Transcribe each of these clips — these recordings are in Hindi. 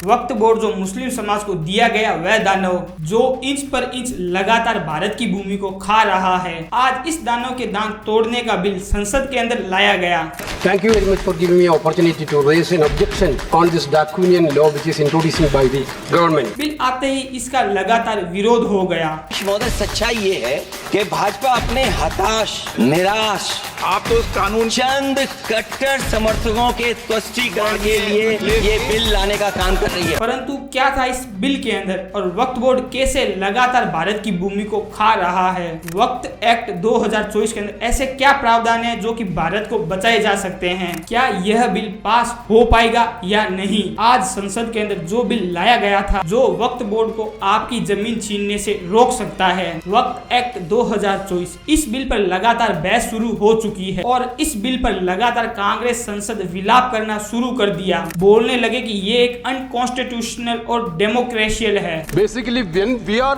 वक्फ बोर्ड जो मुस्लिम समाज को दिया गया वह दानव जो इंच पर इंच लगातार भारत की भूमि को खा रहा है, आज इस दानव के दांत तोड़ने का बिल संसद के अंदर लाया गया। Thank you very much for giving me an opportunity to raise an objection on this draconian law which is introducing by the government. Bill आते ही इसका लगातार विरोध हो गया। महोदय, सच्चाई ये है कि भाजपा अपने हताश, निराश, आप तो कानून चंद कट्टर समर्थकों के तुष्टीकरण के लिए ये बिल लाने का काम कर रही है। परंतु क्या था इस बिल के अंदर और वक्फ बोर्ड कैसे लगातार भारत की भूमि को खा रहा है? वक्फ एक्ट 2024 के अंदर ऐसे क्या प्रावधान है जो कि भारत को बचाए जा सकते हैं? क्या यह बिल पास हो पाएगा या नहीं? आज संसद के अंदर जो बिल लाया गया था जो वक्फ बोर्ड को आपकी जमीन छीनने से रोक सकता है, वक्फ एक्ट 2024, इस बिल पर लगातार बहस शुरू हो चुकी है और इस बिल पर लगातार कांग्रेस संसद विलाप करना शुरू कर दिया, बोलने लगे कि ये एक अनकॉन्स्टिट्यूशनल और डेमोक्रेशियल है। Basically, when we are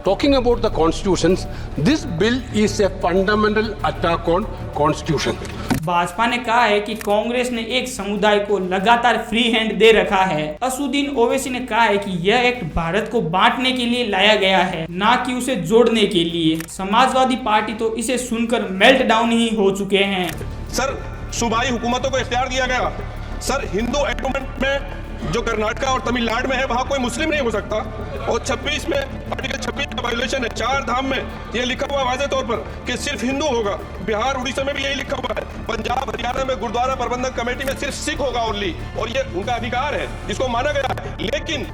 talking about the constitutions, this bill is a fundamental attack on constitution. Bhajpa ने कहा है कि कांग्रेस ने एक समुदाय को लगातार फ्री हैंड दे रखा है। असुद्दीन ओवैसी ने कहा है कि यह एक्ट भारत को बांटने के लिए लाया गया है, ना कि उसे जोड़ने के लिए। समाजवादी पार्टी तो इसे सुनकर मेल्ट डाउन ही हो चुके हैं। सर, सूबाई हुकूमतों को इख्तियार दिया गया। सर, हिंदू एंडोमेंट में जो कर्नाटका और तमिलनाडु में है वहां कोई मुस्लिम नहीं हो सकता। और 26 में आर्टिकल 26 का वायोलेशन है। 4 धाम में ये लिखा हुआ वाज़ेह तौर पर कि सिर्फ हिंदू होगा। बिहार, उड़ीसा में भी यही लिखा हुआ है। पंजाब, हरियाणा में गुरुद्वारा प्रबंधक कमेटी में सिर्फ सिख होगा ओनली, और ये उनका अधिकार है जिसको माना गया है। लेकिन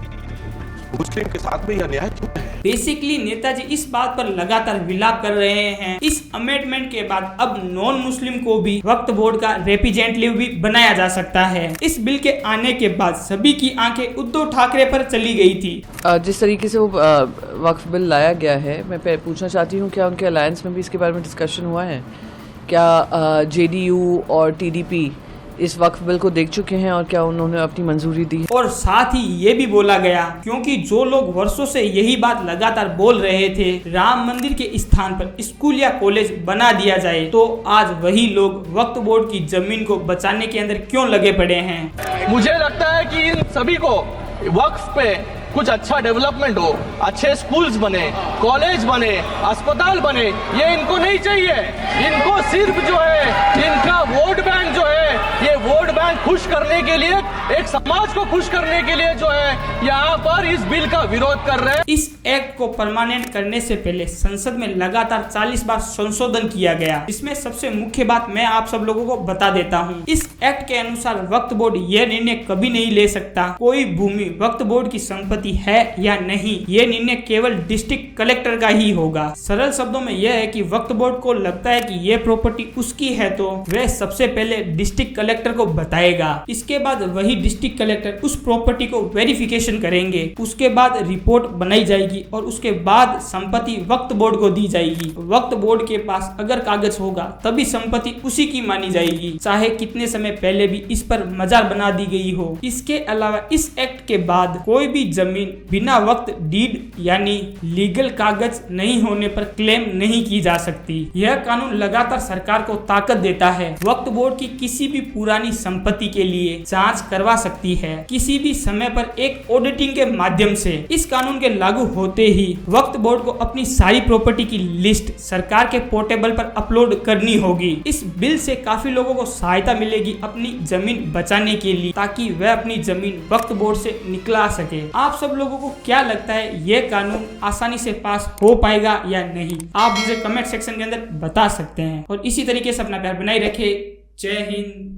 मुस्लिम के साथ में यह न्याय क्यों है? बेसिकली नेताजी इस बात पर लगातार विलाप कर रहे हैं। इस अमेंडमेंट के बाद अब नॉन मुस्लिम को भी वक्फ बोर्ड का रिप्रेजेंटेटिव भी बनाया जा सकता है। इस बिल के आने के बाद सभी की आंखें उद्धव ठाकरे पर चली गई थी। जिस तरीके से वो वक्फ बिल लाया गया है, मैं पूछना चाहती हूँ क्या उनके अलायंस में भी इसके बारे में डिस्कशन हुआ है? क्या जेडीयू और टीडीपी इस वक्फ बिल को देख चुके हैं और क्या उन्होंने अपनी मंजूरी दी? और साथ ही ये भी बोला गया, क्योंकि जो लोग वर्षों से यही बात लगातार बोल रहे थे, राम मंदिर के स्थान पर स्कूल या कॉलेज बना दिया जाए, तो आज वही लोग वक्फ बोर्ड की जमीन को बचाने के अंदर क्यों लगे पड़े हैं? मुझे लगता है कि इन सभी को वक्फ पे कुछ अच्छा डेवलपमेंट हो, अच्छे स्कूल्स बने, कॉलेज बने, अस्पताल बने, ये इनको नहीं चाहिए। इनको सिर्फ जो है इनका वोट बैंक जो है, ये वोट बैंक खुश करने के लिए, एक समाज को खुश करने के लिए जो है यहाँ पर इस बिल का विरोध कर रहे हैं। इस एक्ट को परमानेंट करने से पहले संसद में लगातार 40 बार संशोधन किया गया। इसमें सबसे मुख्य बात मैं आप सब लोगों को बता देता हूँ। इस एक्ट के अनुसार वक्फ बोर्ड यह निर्णय कभी नहीं ले सकता कोई भूमि वक्फ बोर्ड की संपत्ति है या नहीं। ये निर्णय केवल डिस्ट्रिक्ट कलेक्टर का ही होगा। सरल शब्दों में यह है कि वक्फ बोर्ड को लगता है कि ये प्रॉपर्टी उसकी है तो वह सबसे पहले डिस्ट्रिक्ट कलेक्टर को बताएगा। इसके बाद वही डिस्ट्रिक्ट कलेक्टर उस प्रॉपर्टी को वेरिफिकेशन करेंगे, उसके बाद रिपोर्ट बनाई जाएगी और उसके बाद संपत्ति वक्फ बोर्ड को दी जाएगी। वक्फ बोर्ड के पास अगर कागज होगा तभी संपत्ति उसी की मानी जाएगी, चाहे कितने समय पहले भी इस पर मजार बना दी गई हो। इसके अलावा इस एक्ट के बाद कोई भी जमीन बिना वक्त डीड यानी लीगल कागज नहीं होने पर क्लेम नहीं की जा सकती। यह कानून लगातार सरकार को ताकत देता है। वक्फ बोर्ड की किसी भी पुरानी संपत्ति के लिए जांच करवा सकती है किसी भी समय पर एक ऑडिटिंग के माध्यम से। इस कानून के लागू होते ही वक्फ बोर्ड को अपनी सारी प्रॉपर्टी की लिस्ट सरकार के पोर्टेबल पर अपलोड करनी होगी। इस बिल से काफी लोगों को सहायता मिलेगी अपनी जमीन बचाने के लिए, ताकि वह अपनी जमीन वक्फ बोर्ड से निकला सके। आप सब लोगों को क्या लगता है यह कानून आसानी से पास हो पाएगा या नहीं? आप मुझे कमेंट सेक्शन के अंदर बता सकते हैं और इसी तरीके से अपना प्यार बनाए रखें। जय हिंद।